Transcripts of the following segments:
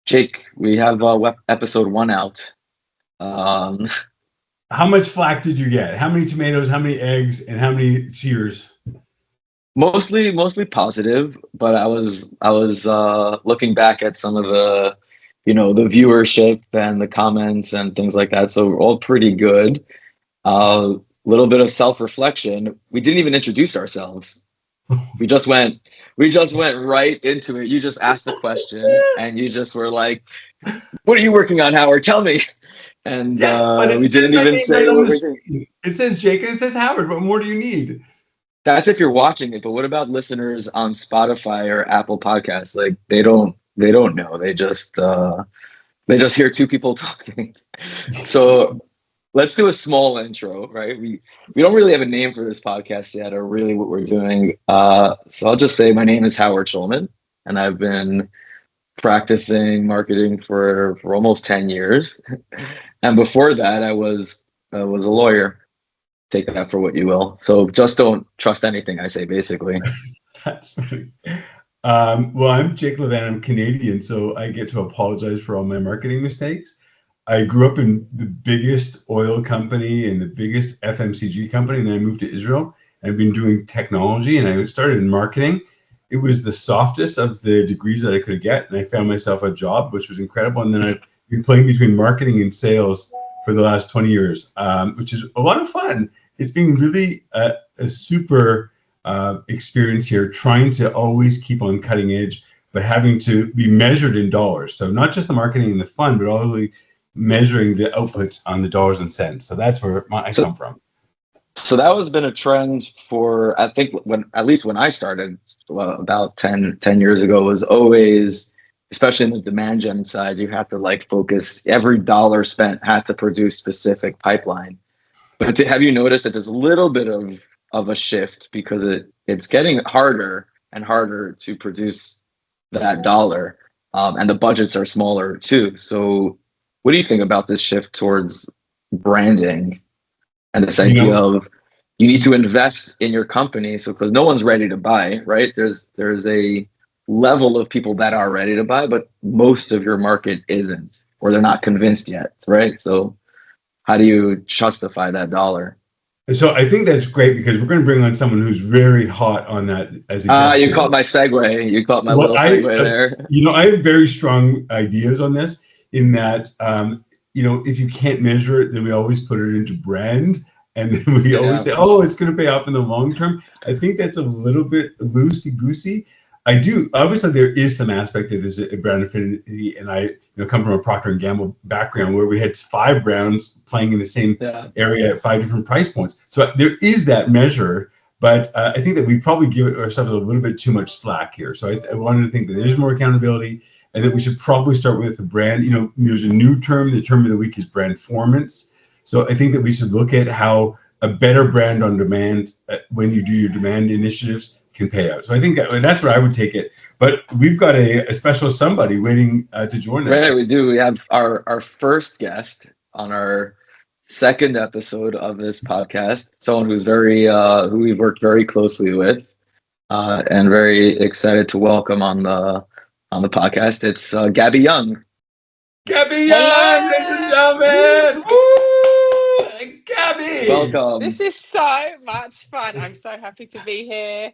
Jake, we have episode one out. Um, How much flack did you get? How many tomatoes, how many eggs, and how many cheers? mostly positive, but I was looking back at some of the viewership and the comments and things like that. So all pretty good. A little bit of self-reflection. We didn't even introduce ourselves. We just went we just went right into it. You just asked the question and you just were like, "What are you working on, Howard? Tell me." And Yeah, but it we says didn't my even name right say on what the we're doing. screen. It says Jake and it says Howard. What more do you need? That's if you're watching it, but what about listeners on Spotify or Apple Podcasts? Like they don't know. They just hear two people talking. So let's do a small intro, right? We don't really have a name for this podcast yet, or really what we're doing. So I'll just say my name is Howard Schulman, and I've been practicing marketing for almost 10 years. And before that, I was a lawyer. Take that for what you will. So just don't trust anything I say, basically. That's funny. Well, I'm Jake Levan. I'm Canadian, so I get to apologize for all my marketing mistakes. I grew up in the biggest oil company and the biggest FMCG company, and then I moved to Israel. I've been doing technology, and I started in marketing. It was the softest of the degrees that I could get, and I found myself a job, which was incredible. And then I've been playing between marketing and sales for the last 20 years, which is a lot of fun. It's been really a super experience here, trying to always keep on cutting edge, but having to be measured in dollars. So not just the marketing and the fun, but also measuring the outputs on the dollars and cents. So that's where I So come from. so that has been a trend for, I think, when at least when I started, well, about ten years ago, was always, especially in the demand gen side, you have to like focus. Every dollar spent had to produce specific pipeline. But have you noticed that there's a little bit of a shift because it's getting harder and harder to produce that dollar, and the budgets are smaller too. So what do you think about this shift towards branding and this You idea know, of you need to invest in your company? So because no one's ready to buy, right? There's a level of people that are ready to buy, but most of your market isn't, or they're not convinced yet, right? So how do you justify that dollar? so I think that's great because we're going to bring on someone who's very hot on that as a Ah, guest you here. caught my segue. You caught my Well, little segue there. I have very strong ideas on this. In that, if you can't measure it, then we always put it into brand, and then we always Yeah. say, "Oh, it's going to pay off in the long term." I think that's a little bit loosey goosey. I do obviously there is some aspect that there's a brand affinity, and I come from a Procter and Gamble background where we had five brands playing in the same Yeah. area at five different price points. So there is that measure, but I think that we probably give ourselves a little bit too much slack here. So I wanted to think that there's more accountability and that we should probably start with the brand. There's a new term. The term of the week is brandformance. So I think that we should look at how a better brand on demand when you do your demand initiatives can pay out. So I think that's where I would take it. But we've got a special somebody waiting to join us. Right, we do. We have our first guest on our second episode of this podcast, someone who's very who we've worked very closely with, and very excited to welcome on the podcast. It's Gaby Young. Gaby Young, ladies and Hello! gentlemen. Woo! Gaby. Welcome. This is so much fun. I'm so happy to be here.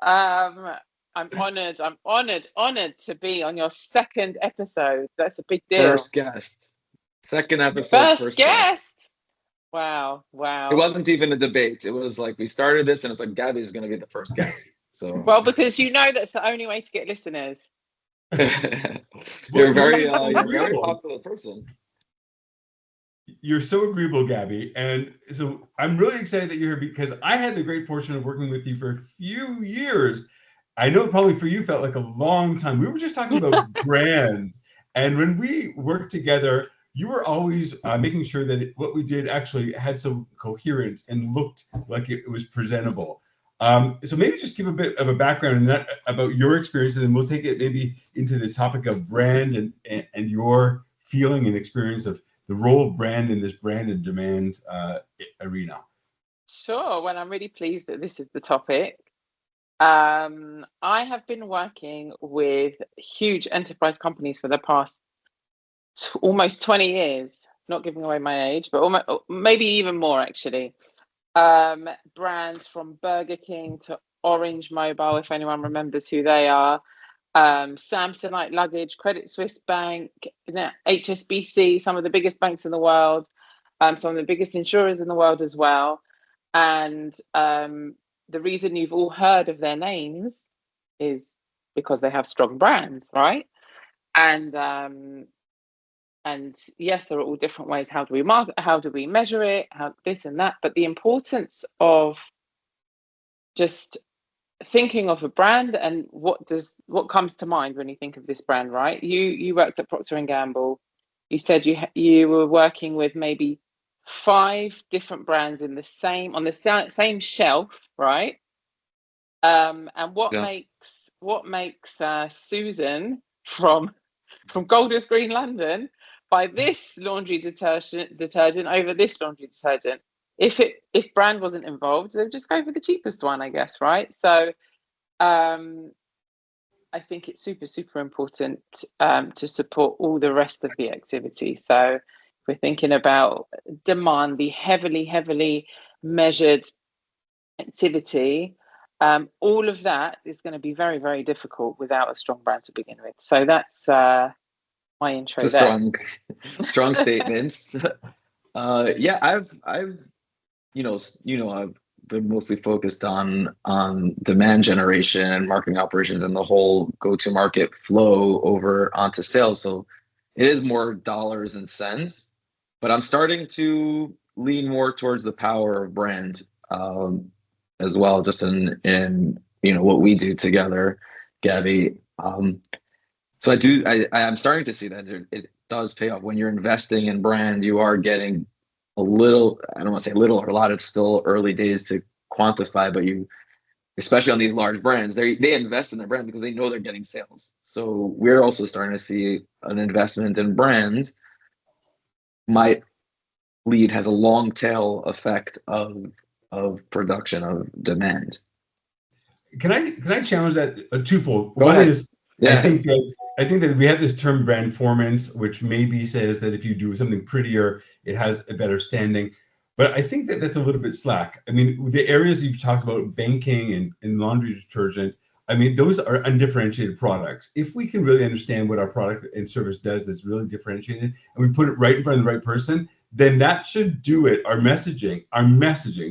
Um, I'm honoured. I'm honoured to be on your second episode. That's a big deal. First guest. Second episode, First first guest. guest. Wow, It wow. wasn't even a debate. It was like we started this and it's like Gabby's gonna be the first guest. So Well, because you know that's the only way to get listeners. Well, you're a very popular person. you're so agreeable, Gaby. And so I'm really excited that you're here because I had the great fortune of working with you for a few years. I know probably for you felt like a long time. We were just talking about brand. And when we worked together, you were always making sure that what we did actually had some coherence and looked like it was presentable. So maybe just give a bit of a background in that about your experience, and then we'll take it maybe into this topic of brand and your feeling and experience of the role of brand in this brand and demand arena. Sure. Well, I'm really pleased that this is the topic. I have been working with huge enterprise companies for the past almost 20 years, not giving away my age, but almost, maybe even more actually. Brands from Burger King to Orange Mobile, if anyone remembers who they are, Samsonite Luggage, Credit Suisse Bank, HSBC, some of the biggest banks in the world, some of the biggest insurers in the world as well. And the reason you've all heard of their names is because they have strong brands, right? And yes, there are all different ways. How do we market? How do we measure it? How this and that? But the importance of just thinking of a brand and what comes to mind when you think of this brand, right? You worked at Procter and Gamble. You said you were working with maybe 5 different brands in the same same shelf, right? And what Yeah. makes Susan from Golders Green, London, buy this laundry detergent over this laundry detergent? If brand wasn't involved, they'd just go for the cheapest one, I guess, right? So I think it's super important to support all the rest of the activity. So if we're thinking about demand, the heavily measured activity, all of that is going to be very difficult without a strong brand to begin with. So that's my intro It's there. strong statements. Yeah, I've I've been mostly focused on demand generation and marketing operations and the whole go-to-market flow over onto sales. So it is more dollars and cents, but I'm starting to lean more towards the power of brand as well, just in what we do together, Gabby. So I'm starting to see that it does pay off. When you're investing in brand, you are getting a little, I don't want to say little or a lot, it's still early days to quantify, but especially on these large brands, they invest in their brand because they know they're getting sales. So we're also starting to see an investment in brand might has a long tail effect of production of demand. Can I challenge that twofold? Go One ahead. is Yeah. I think that we have this term brandformance, which maybe says that if you do something prettier, it has a better standing. But I think that that's a little bit slack. I mean, the areas you've talked about, banking and laundry detergent, I mean, those are undifferentiated products. If we can really understand what our product and service does that's really differentiated, and we put it right in front of the right person, then that should do it. Our messaging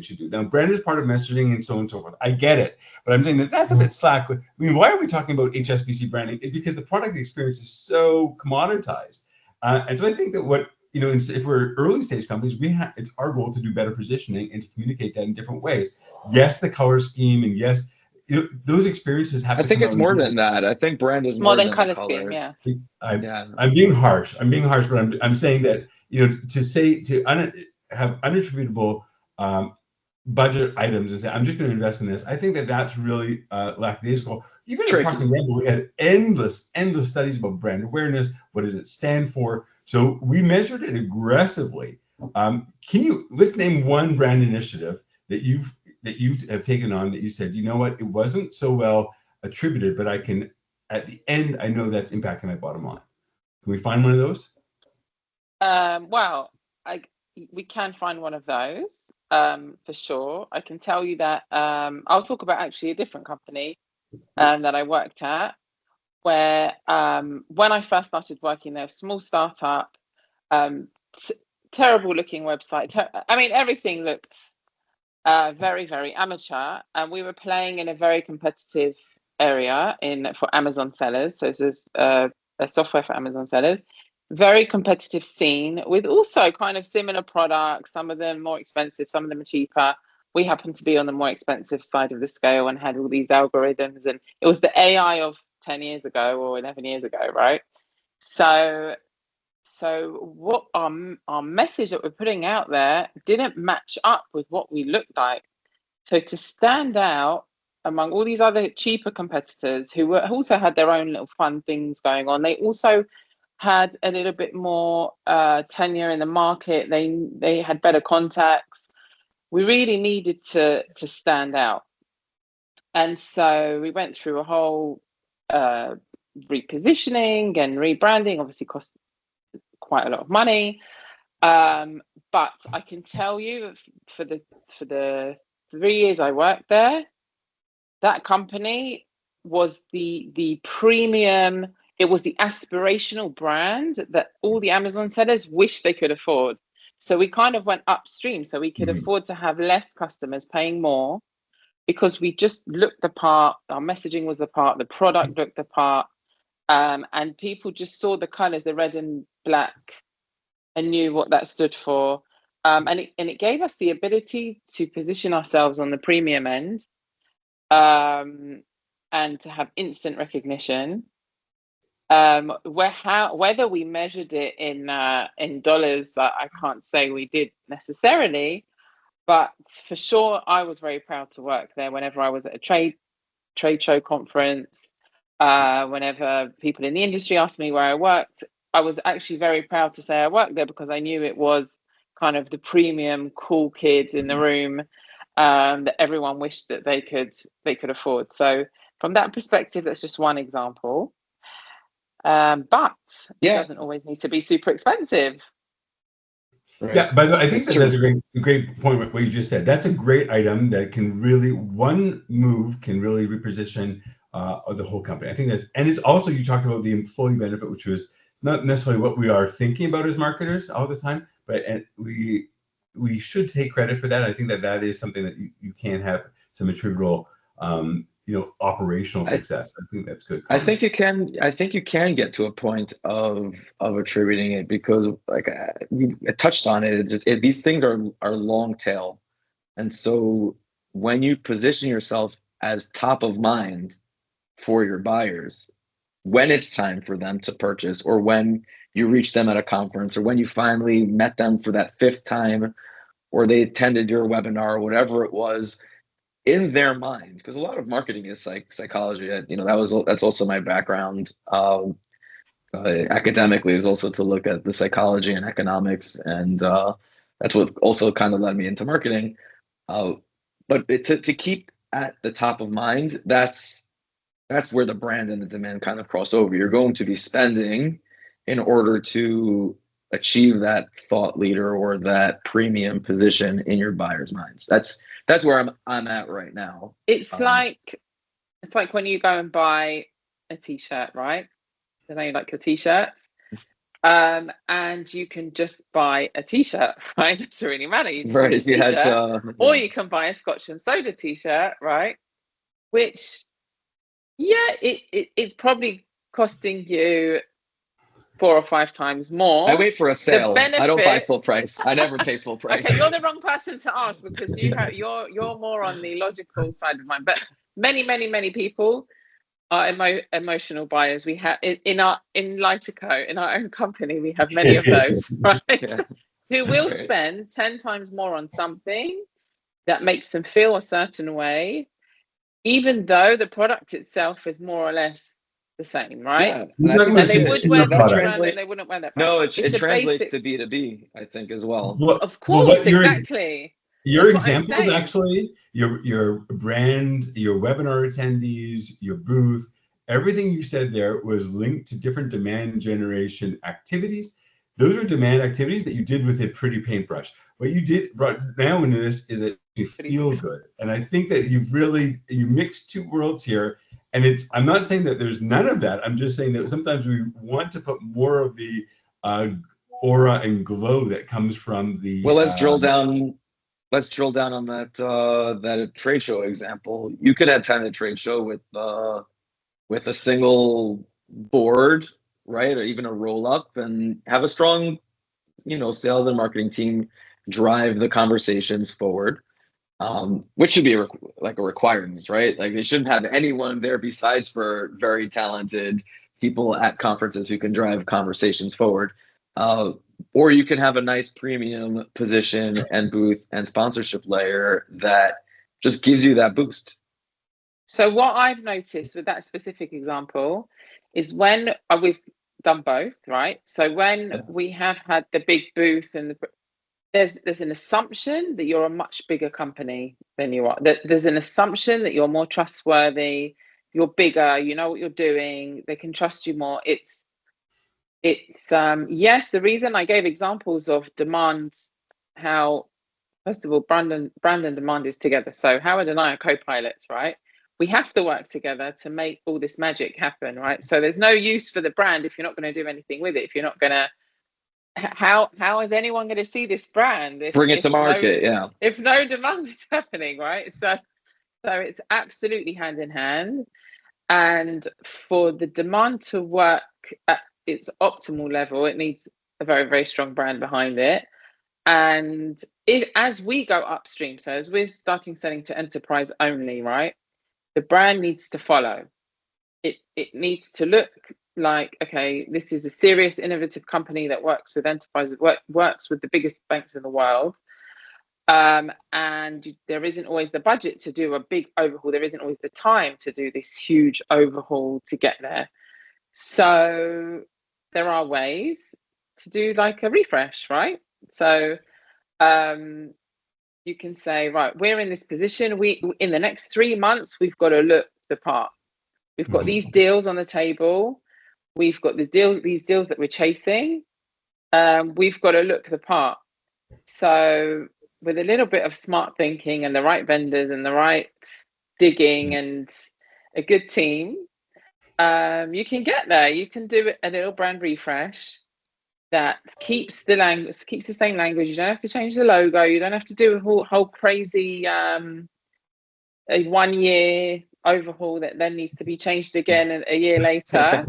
should do it. Now, brand is part of messaging and so on and so forth. I get it. But I'm saying that that's a bit slack. I mean, why are we talking about HSBC branding? It's because the product experience is so commoditized. And so I think that if we're early stage companies, it's our goal to do better positioning and to communicate that in different ways. Yes, the color scheme, and yes, those experiences have. I think it's more than that. I think brand is more than than color colors. scheme. Yeah. I'm being harsh. But I'm saying that to have unattributable budget items and say I'm just going to invest in this. I think that that's really lackadaisical. Even at Procter & Gamble, we had endless studies about brand awareness. What does it stand for? So we measured it aggressively. Let's name one brand initiative that you have taken on that you said, you know what, it wasn't so well attributed, but at the end, I know that's impacting my bottom line. Can we find one of those? Well, we can find one of those for sure. I can tell you that I'll talk about actually a different company that I worked at, where when I first started working there, small startup, terrible looking website. I mean, everything looked very amateur, and we were playing in a very competitive area for Amazon sellers. So this is a software for Amazon sellers. Very competitive scene with also kind of similar products. Some of them more expensive, some of them are cheaper. We happened to be on the more expensive side of the scale and had all these algorithms, and it was the AI of 10 years ago or 11 years ago, right? So what our message that we're putting out there didn't match up with what we looked like. So to stand out among all these other cheaper competitors who also had their own little fun things going on, they also had a little bit more tenure in the market. They had better contacts. We really needed to stand out. And so we went through a whole repositioning and rebranding. Obviously cost quite a lot of money. But I can tell you, for the 3 years I worked there, that company was the premium. It was the aspirational brand that all the Amazon sellers wish they could afford. So we kind of went upstream, so we could afford to have less customers paying more, because we just looked the part. Our messaging was the part. The product looked the part, and people just saw the colors, the red and black, and knew what that stood for. And it gave us the ability to position ourselves on the premium end, and to have instant recognition. Whether we measured it in dollars, I can't say we did necessarily, but for sure I was very proud to work there. Whenever I was at a trade show conference, whenever people in the industry asked me where I worked, I was actually very proud to say I worked there, because I knew it was kind of the premium cool kids in the room, that everyone wished that they could afford. So from that perspective, that's just one example. But it doesn't always need to be super expensive. Right. Yeah, but I think that's a great point. What you just said, that's a great item that can really, one move can really reposition the whole company. I think that's, and it's also, you talked about the employee benefit, which was not necessarily what we are thinking about as marketers all the time, but we should take credit for that. I think that is something that you can have some attributable, operational success. I think that's good. I think you can get to a point of attributing it, because like we touched on it. These things are long tail, and so when you position yourself as top of mind for your buyers, when it's time for them to purchase, or when you reach them at a conference, or when you finally met them for that 5th time, or they attended your webinar, or whatever it was, in their mind, because a lot of marketing is psychology. That's also my background academically, is also to look at the psychology and economics, and that's what also kind of led me into marketing. But to keep at the top of mind, that's where the brand and the demand kind of cross over. You're going to be spending in order to achieve that thought leader or that premium position in your buyers' minds. That's where I'm at right now. It's like when you go and buy a t-shirt, right? I know you like your t-shirts. And you can just buy a t-shirt, right? It doesn't really matter. You just buy a t-shirt, or you can buy a Scotch and soda t-shirt, right? Which, it's probably costing you 4 or 5 times more. I wait for a sale. I don't buy full price. I never pay full price. Okay, you're the wrong person to ask, because you're more on the logical side of mine. But many people are emotional buyers. We have in Lightico, in our own company, we have many of those, right? Yeah. Who will spend 10 times more on something that makes them feel a certain way, even though the product itself is more or less the same, right? Yeah. And they would wear this brand and they wouldn't wear that brand. No, it translates to B2B, I think, as well. Of course, exactly. Your examples, actually, your brand, your webinar attendees, your booth, everything you said there was linked to different demand generation activities. Those are demand activities that you did with a pretty paintbrush. What you did brought now into this is that you feel good. And I think that you mixed two worlds here. And I'm not saying that there's none of that. I'm just saying that sometimes we want to put more of the aura and glow that comes from the. Well, let's drill down. Let's drill down on that trade show example. You could attend a trade show with a single board, right, or even a roll up, and have a strong, sales and marketing team drive the conversations forward. Which should be like a requirement, right? Like, they shouldn't have anyone there besides for very talented people at conferences who can drive conversations forward. Or you can have a nice premium position and booth and sponsorship layer that just gives you that boost. So what I've noticed with that specific example is when we've done both, right? So when we have had the big booth and there's an assumption that you're a much bigger company than you are. That there's an assumption that you're more trustworthy, you're bigger, you know what you're doing, they can trust you more. It's yes, the reason I gave examples of demand, how first of all brand and demand is together. So Howard and I are co-pilots, right? We have to work together to make all this magic happen, right? So there's no use for the brand if you're not going to do anything with it. If you're not going to, how is anyone going to see this brand Bring it to market, yeah. if no demand is happening, right? So it's absolutely hand in hand. And for the demand to work at its optimal level, it needs a very, very strong brand behind it. And as we go upstream, so as we're starting selling to enterprise only, right, the brand needs to follow. It needs to look like, okay, this is a serious, innovative company that works with enterprises, works with the biggest banks in the world. And there isn't always the budget to do a big overhaul. There isn't always the time to do this huge overhaul to get there. So there are ways to do like a refresh, right? So you can say, right, we're in this position. In the next 3 months, we've got to look the part. We've got these deals on the table. We've got these deals that we're chasing. We've got to look the part. So with a little bit of smart thinking and the right vendors and the right digging and a good team, you can get there. You can do a little brand refresh that keeps the same language. You don't have to change the logo. You don't have to do a whole crazy a 1 year overhaul that then needs to be changed again a year later.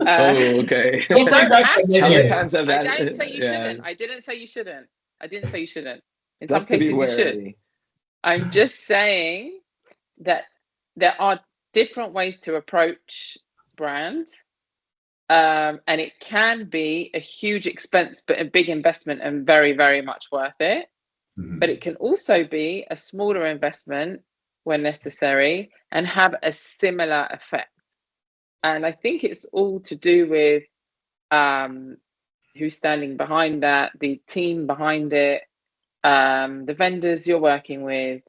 Oh, okay. You don't have to. How many times have I that? didn't say you Yeah. shouldn't. I didn't say you shouldn't. In Just some to be cases, you should. wary. I'm just saying that there are different ways to approach brand, and it can be a huge expense, but a big investment and very, very much worth it. But it can also be a smaller investment when necessary and have a similar effect. And I think it's all to do with who's standing behind that, the team behind it, the vendors you're working with,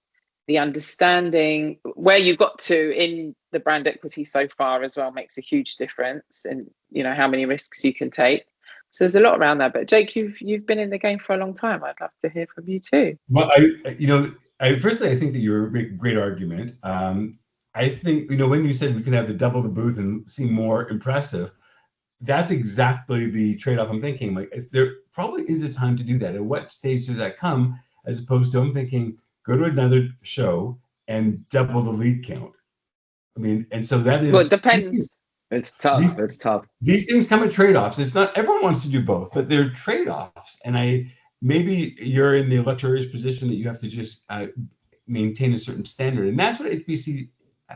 the understanding where you got to in the brand equity so far as well makes a huge difference, and you know how many risks you can take. So there's a lot around that. But Jake, you've been in the game for a long time. I'd love to hear from you too. Well, firstly, I think that you're a great argument. I think, when you said we can have to double the booth and seem more impressive, that's exactly the trade-off I'm thinking. Like, there probably is a time to do that. At what stage does that come? As opposed to, I'm thinking, go to another show and double the lead count. I mean, and so that is. Well, it depends. It's tough. It's tough. These things come at trade-offs. It's not everyone wants to do both, but they're trade-offs. And maybe you're in the luxurious position that you have to just maintain a certain standard, and that's what HBC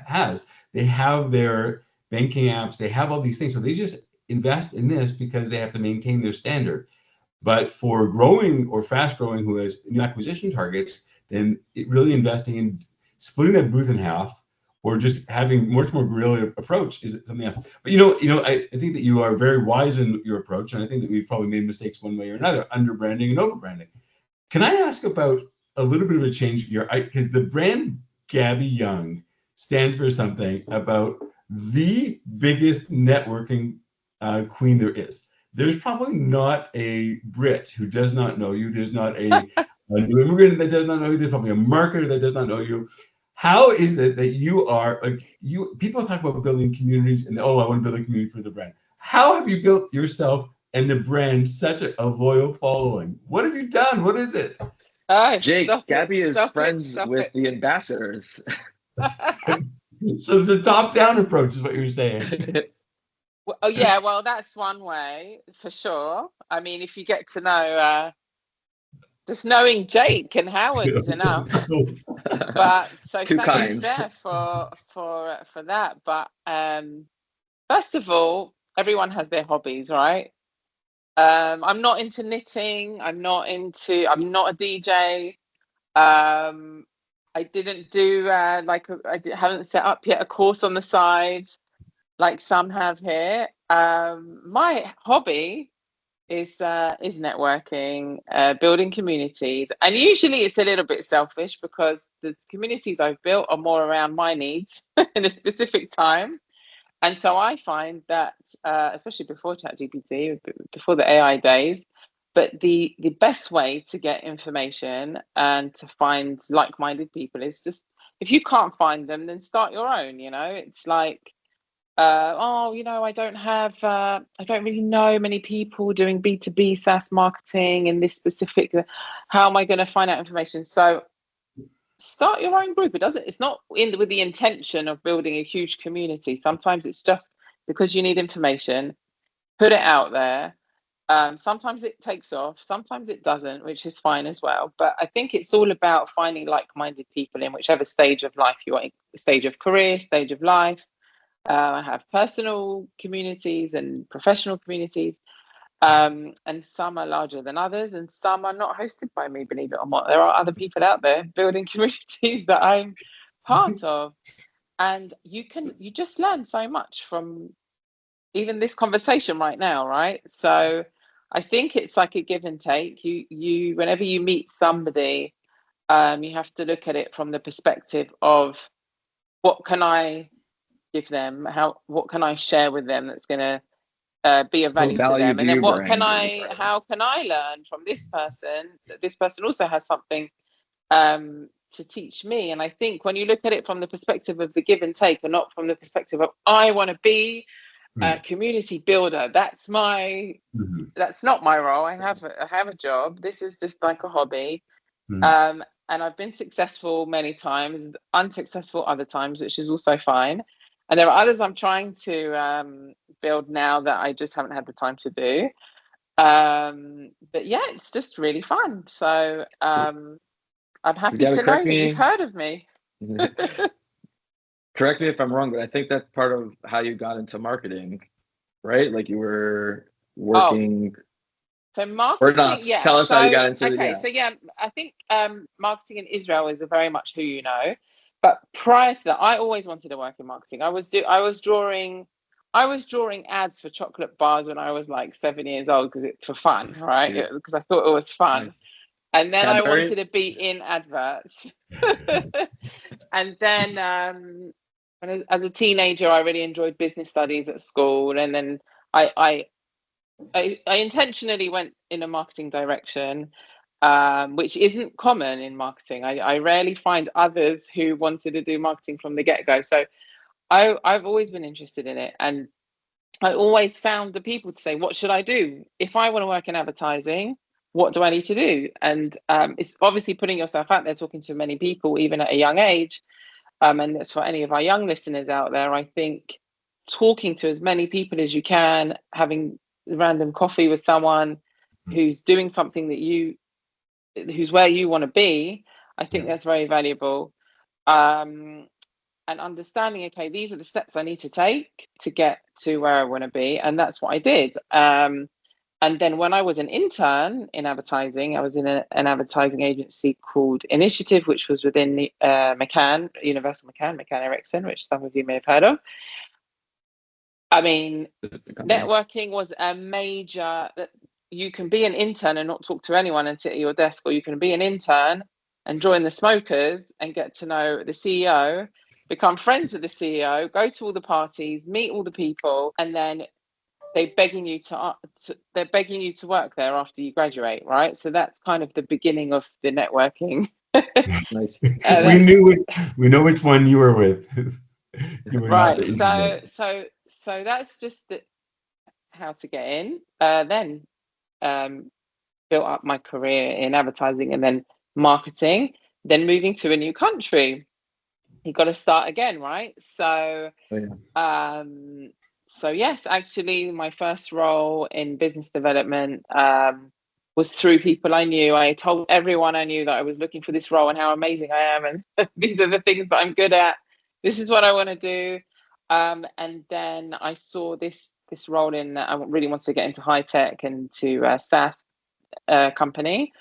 has. They have their banking apps. They have all these things, so they just invest in this because they have to maintain their standard. But for growing or fast growing who has new acquisition targets, then it really investing in splitting that booth in half or just having much more guerrilla approach is something else. But I think that you are very wise in your approach, and I think that we've probably made mistakes one way or another, under branding and over branding. Can I ask about a little bit of a change here? Because the brand Gaby Young stands for something about the biggest networking queen there is. There's probably not a Brit who does not know you. There's not a new immigrant that does not know you. There's probably a marketer that does not know you. How is it that you are people talk about building communities and I want to build a community for the brand. How have you built yourself and the brand such a loyal following? What have you done? What is it? Jake, Gaby is friends with the ambassadors. So it's a top-down approach is what you're saying. Well, that's one way for sure. I mean, if you get to know, just knowing Jake and Howard is enough. But so thanks there for that. But first of all, everyone has their hobbies, right? I'm not into knitting. I'm not a DJ. I didn't do haven't set up yet a course on the side like some have here. My hobby is networking, building communities, and usually it's a little bit selfish because the communities I've built are more around my needs in a specific time. And so I find that, especially before ChatGPT, before the AI days, but the best way to get information and to find like-minded people is just, if you can't find them, then start your own. It's like, I don't really know many people doing B2B SaaS marketing in this specific. How am I going to find out information? So start your own group. It's not with the intention of building a huge community. Sometimes it's just because you need information. Put it out there. Sometimes it takes off, sometimes it doesn't, which is fine as well. But I think it's all about finding like-minded people in whichever stage of life you're in, stage of career, stage of life. I have personal communities and professional communities, and some are larger than others, and some are not hosted by me, believe it or not. There are other people out there building communities that I'm part of, and you just learn so much from even this conversation right now, right? So I think it's like a give and take. You whenever you meet somebody, you have to look at it from the perspective of, what can I give them? What can I share with them that's going to be of value to them? And then how can I learn from this person, that this person also has something to teach me? And I think when you look at it from the perspective of the give and take, and not from the perspective of, I want to be a community builder, that's not my role. I have a job. This is just like a hobby. And I've been successful many times, unsuccessful other times, which is also fine. And there are others I'm trying to build now that I just haven't had the time to do. But yeah, it's just really fun. So I'm happy to know that you've heard of me. Correct me if I'm wrong, but I think that's part of how you got into marketing, right? Like you were working. So marketing, or not. Yeah. Tell us how you got into it. Okay, so I think marketing in Israel is very much who you know. But prior to that, I always wanted to work in marketing. I was drawing ads for chocolate bars when I was like 7 years old for fun, right? Because I thought it was fun. Nice. And then I wanted to be in adverts. And then as a teenager, I really enjoyed business studies at school. And then I intentionally went in a marketing direction, which isn't common in marketing. I rarely find others who wanted to do marketing from the get-go. So I've always been interested in it. And I always found the people to say, what should I do? If I want to work in advertising, what do I need to do? And it's obviously putting yourself out there, talking to many people, even at a young age. And that's for any of our young listeners out there. I think talking to as many people as you can, having random coffee with someone who's doing something who's where you want to be, I think that's very valuable. And understanding, okay, these are the steps I need to take to get to where I want to be. And that's what I did. And then when I was an intern in advertising, I was in an advertising agency called Initiative, which was within the Universal McCann Erickson, which some of you may have heard of. I mean, networking was a major. You can be an intern and not talk to anyone and sit at your desk, or you can be an intern and join the smokers and get to know the CEO, become friends with the CEO, go to all the parties, meet all the people, and then they're begging you to work there after you graduate, right? So that's kind of the beginning of the networking. Nice. We know which one you were with. Right. So that's just how to get in. Then built up my career in advertising and then marketing. Then moving to a new country, you got to start again, right? So, so yes, actually, my first role in business development was through people I knew. I told everyone I knew that I was looking for this role and how amazing I am, and these are the things that I'm good at. This is what I want to do. And then I saw this role in. I really wanted to get into high tech and to a SaaS company.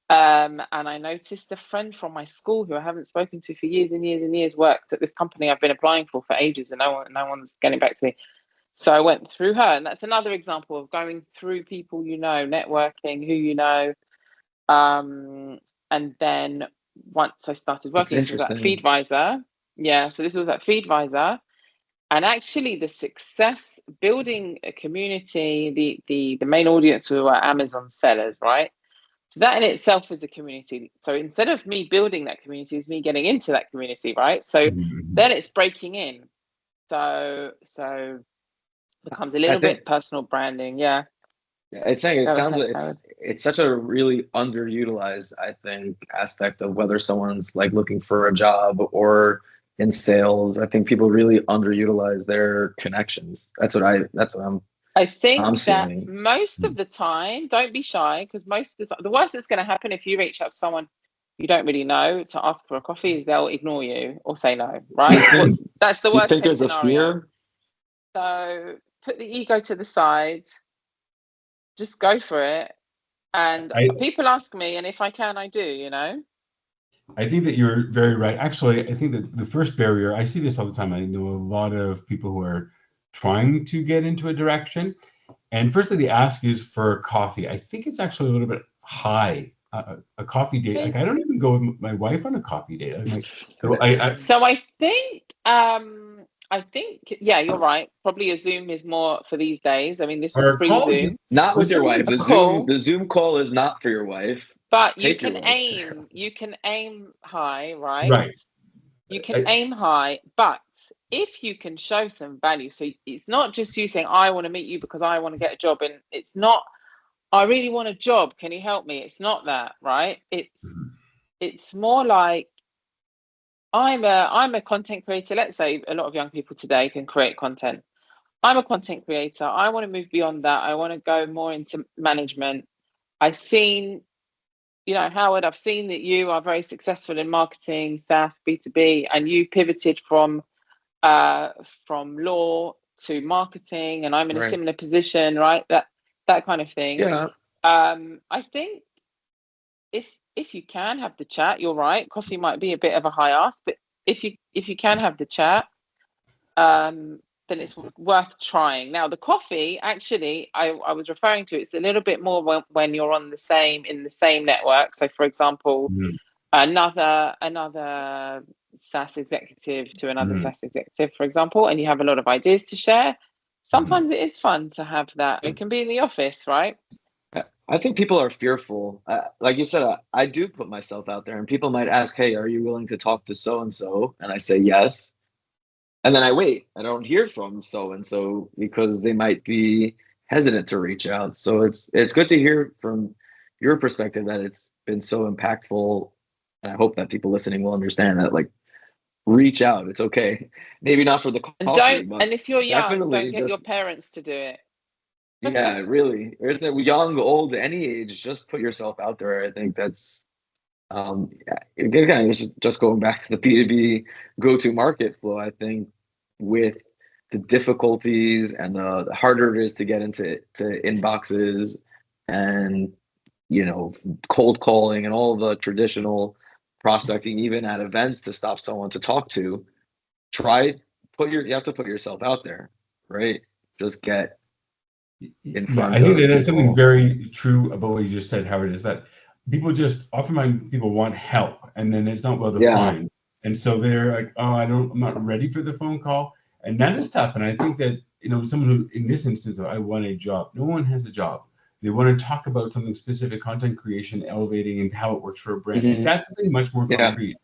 And I noticed a friend from my school who I haven't spoken to for years and years and years worked at this company I've been applying for ages, and no one's getting back to me. So I went through her, and that's another example of going through people you know, networking, who you know. And then once I started It's working, this was at interesting. Feedvisor. Yeah, so this was at Feedvisor. And actually the success building a community, the main audience were Amazon sellers, right? So that in itself is a community. So instead of me building that community, is me getting into that community, right? So then it's breaking in. So becomes a I little think bit personal branding. Yeah. it's saying it Go sounds ahead, like Howard. it's such a really underutilized, I think, aspect of whether someone's like looking for a job or in sales. I think people really underutilize their connections. That's what I I'm think that seeing. most of the time, don't be shy, because most of the worst that's going to happen if you reach out to someone you don't really know to ask for a coffee is they'll ignore you or say no, right? That's the Do you worst think case there's a scenario. fear? So put the ego to the side, just go for it. And people ask me, and if I can, I do, you know? I think that you're very right. Actually, I think that the first barrier, I see this all the time. I know a lot of people who are trying to get into a direction. And firstly, the ask is for coffee. I think it's actually a little bit high. A coffee date. Like I don't even go with my wife on a coffee date. I'm like, So I think, yeah, you're right. Probably a Zoom is more for these days. I mean, this was pre-Zoom. Not with your wife. A call. The Zoom call is not for your wife. But you Take your can wife. aim high, right? Right. You can aim high, but if you can show some value, so it's not just you saying, I want to meet you because I want to get a job, and it's not, I really want a job, can you help me? It's not that, right? It's more like I'm a content creator. Let's say a lot of young people today can create content. I'm a content creator. I want to move beyond that. I want to go more into management. I've seen, Howard, I've seen that you are very successful in marketing, SaaS, B2B, and you pivoted from law to marketing, and I'm in a similar position, right? That kind of thing. Yeah. I think if you can have the chat, you're right. Coffee might be a bit of a high ask, but if you can have the chat, then it's worth trying. Now, the coffee, actually, I was referring to, it's a little bit more when you're in the same network. So, for example, another SaaS executive to another SaaS executive, for example, and you have a lot of ideas to share. Sometimes it is fun to have that. It can be in the office, right? I think people are fearful. Like you said, I do put myself out there, and people might ask, hey, are you willing to talk to so-and-so? And I say yes. And then I wait. I don't hear from so-and-so because they might be hesitant to reach out. So it's good to hear from your perspective that it's been so impactful. And I hope that people listening will understand that, like, reach out. It's okay. Maybe not for the coffee, but and if you're young, don't get just your parents to do it. yeah, really. It's a young, old, any age, just put yourself out there. I think that's again, just going back to the B2B go-to market flow. I think with the difficulties and the harder it is to get into inboxes and cold calling and all the traditional prospecting, even at events to stop someone to talk to, you have to put yourself out there, right? Just get in front I think that there's people. something very true about what you just said, Howard, is that people just often people want help, and then it's not well defined. And so they're like, oh, I'm not ready for the phone call. And that is tough. And I think that, someone who, in this instance, I want a job. No one has a job. They want to talk about something specific, content creation, elevating, and how it works for a brand. And that's something much more concrete.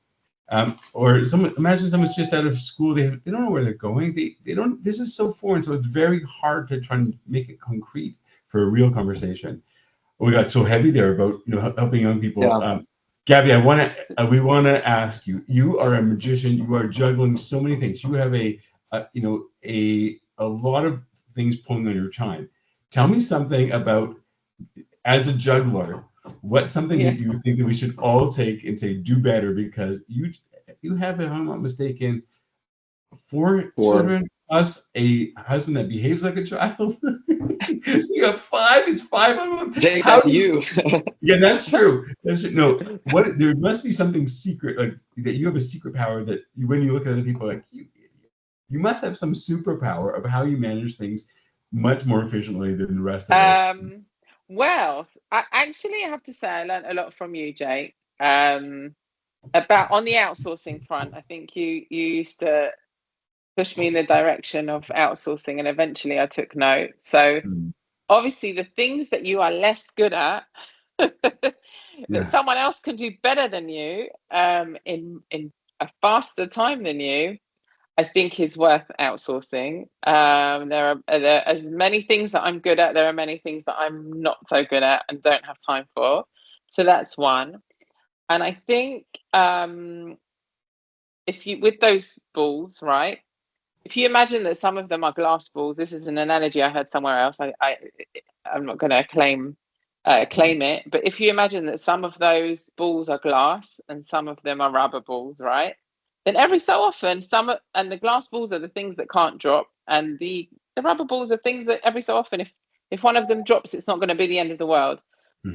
Or imagine someone's just out of school. They don't know where they're going. They don't. This is so foreign. So it's very hard to try and make it concrete for a real conversation. We got so heavy there about helping young people. Yeah. Gaby, we want to ask you. You are a magician. You are juggling so many things. You have a lot of things pulling on your time. Tell me something about, as a juggler, what's something that you think that we should all take and say do better, because you have, if I'm not mistaken, 4 children plus a husband that behaves like a child. So you have 5. It's 5 of them. Jake, that's you. Yeah, that's true. No, there must be something secret, like that you have a secret power that when you look at other people, like, you idiot. You must have some superpower of how you manage things much more efficiently than the rest of us. Well, I have to say I learned a lot from you, Jake. About on the outsourcing front, I think you used to push me in the direction of outsourcing, and eventually I took note. So obviously, the things that you are less good at, that someone else can do better than you, in a faster time than you, I think is worth outsourcing. There are as many things that I'm good at. There are many things that I'm not so good at and don't have time for. So that's one. And I think if you with those balls, right? If you imagine that some of them are glass balls, this is an analogy I heard somewhere else. I'm not going to claim it, but if you imagine that some of those balls are glass and some of them are rubber balls, right? Then every so often, and the glass balls are the things that can't drop, and the rubber balls are things that every so often, if one of them drops, it's not going to be the end of the world.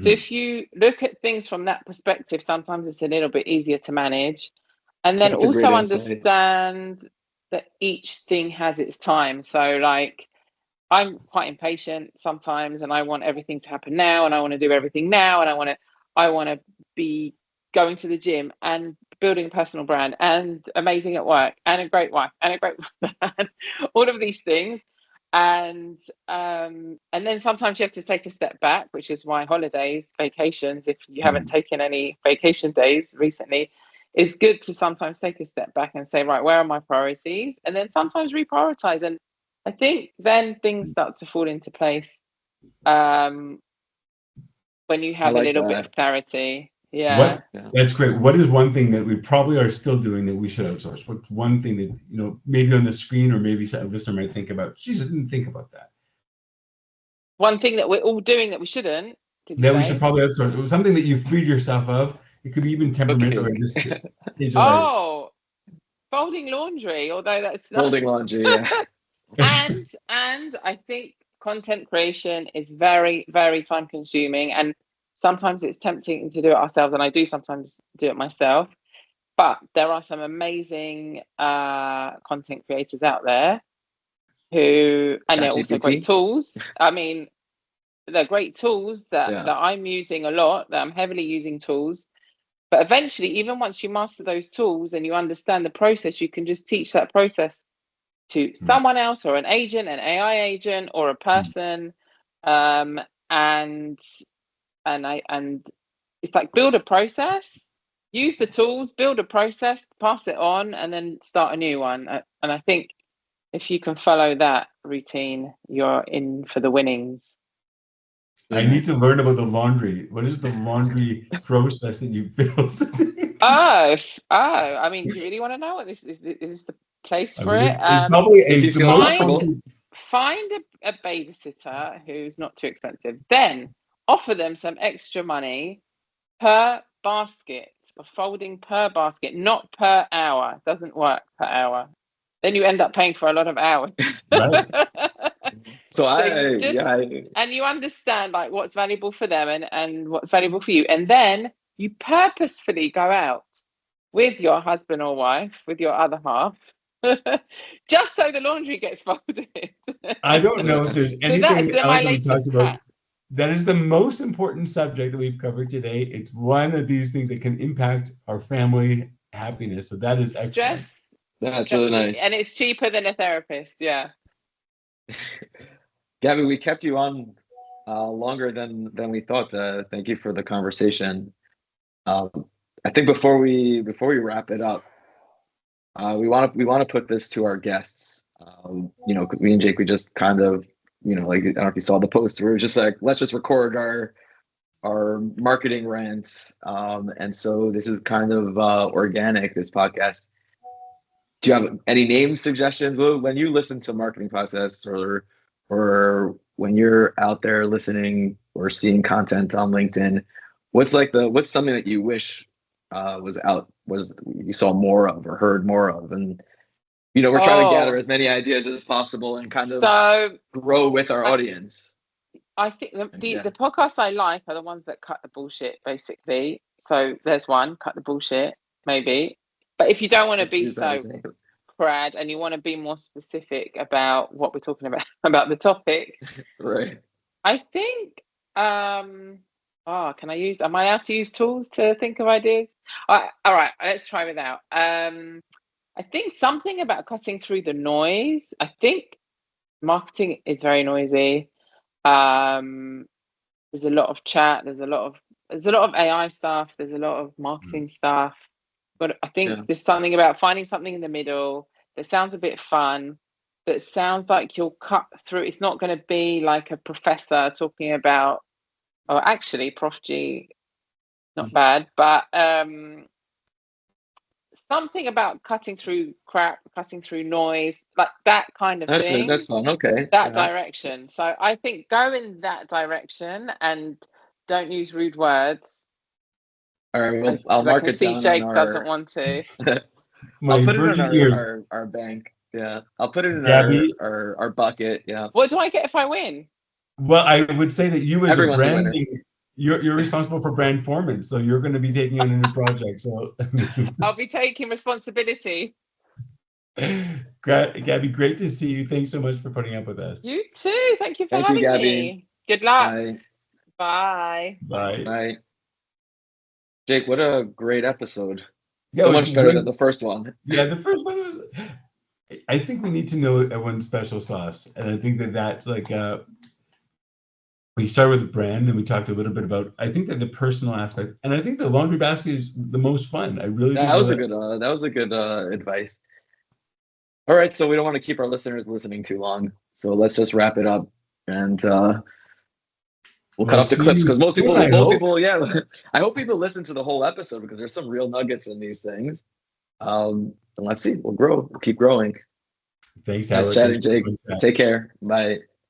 So if you look at things from that perspective, sometimes it's a little bit easier to manage, and then That's a great also insight. understand that each thing has its time. So like, I'm quite impatient sometimes, and I want everything to happen now, and I want to do everything now, and I want to be going to the gym and building a personal brand and amazing at work and a great wife and a great man, all of these things. And then sometimes you have to take a step back, which is why holidays, vacations, if you haven't taken any vacation days recently, it's good to sometimes take a step back and say, right, where are my priorities? And then sometimes reprioritize. And I think then things start to fall into place when you have a little bit of clarity. Yeah. That's great. What is one thing that we probably are still doing that we should outsource? What's one thing that, maybe on the screen or maybe a listener might think about? Geez, I didn't think about that. One thing that we're all doing that we shouldn't. That we should probably outsource. It was something that you freed yourself of. It could be even temperamental. Oh, folding laundry, although that's not... Folding laundry, yeah. and I think content creation is very, very time consuming, and sometimes it's tempting to do it ourselves, and I do sometimes do it myself. But there are some amazing content creators out there and they're also great tools. I mean, they're great tools that I'm using a lot, that I'm heavily using tools. But eventually, even once you master those tools and you understand the process, you can just teach that process to someone else, or an agent, an AI agent, or a person. And it's like, build a process, use the tools, build a process, pass it on, and then start a new one. And I think if you can follow that routine, you're in for the winnings. I need to learn about the laundry. What is the laundry process that you built? I mean, do you really want to know what this is? Is the place for it? It's probably find a babysitter who's not too expensive. Then offer them some extra money per basket, or folding per basket, not per hour. It doesn't work per hour. Then you end up paying for a lot of hours. Right. And you understand like what's valuable for them and what's valuable for you, and then you purposefully go out with your husband or wife, with your other half, just so the laundry gets folded. I don't know if there's anything else we talked about. That is the most important subject that we've covered today. It's one of these things that can impact our family happiness. So that is excellent. Stress. That's really nice. And it's cheaper than a therapist. Yeah. Gaby, we kept you on longer than we thought. Thank you for the conversation. I think before we wrap it up, we want to put this to our guests. Me and Jake, we just kind of, like, I don't know if you saw the post. We were just like, let's just record our marketing rants. And so this is kind of organic, this podcast. Do you have any name suggestions? When you listen to marketing podcasts, or when you're out there listening or seeing content on LinkedIn, what's something that you wish you saw more of or heard more of? And we're trying to gather as many ideas as possible and kind of grow with our audience. I think the podcasts I like are the ones that cut the bullshit, basically. So there's one, cut the bullshit, maybe. But if you don't want to be so awkward and you want to be more specific about what we're talking about the topic, Right. I think, am I allowed to use tools to think of ideas? All right, let's try without. I think something about cutting through the noise. I think marketing is very noisy. There's a lot of chat, there's a lot of AI stuff, there's a lot of marketing stuff. But I think there's something about finding something in the middle that sounds a bit fun, that sounds like you'll cut through. It's not going to be like a professor talking about, oh, actually, Prof G, not bad, but something about cutting through crap, cutting through noise, like that kind of thing. That's fun. Okay. That direction. So I think go in that direction and don't use rude words. All right. Well, I'll mark it down. Jake doesn't want to. I'll put it in our bank. Yeah. I'll put it in Gaby, our bucket. Yeah. What do I get if I win? Well, I would say that you as Everyone's a branding, you're responsible for brand foreman, so you're going to be taking on a new project. So I'll be taking responsibility. Gaby, great to see you. Thanks so much for putting up with us. You too. Thank you for having me. Good luck. Bye. Bye. Bye. Jake, what a great episode. Yeah, so much better than the first one. Yeah, the first one was. I think we need to know everyone's special sauce, and I think that's like. We started with the brand, and we talked a little bit about. I think that the personal aspect, and I think the laundry basket is the most fun. I really. Yeah, that was a good advice. All right, so we don't want to keep our listeners listening too long, so let's just wrap it up, and we'll cut off the clips because most people, yeah. I hope people listen to the whole episode because there's some real nuggets in these things. And let's see, we'll grow, we'll keep growing. Thanks, nice chatting, Jake. Take care. Bye.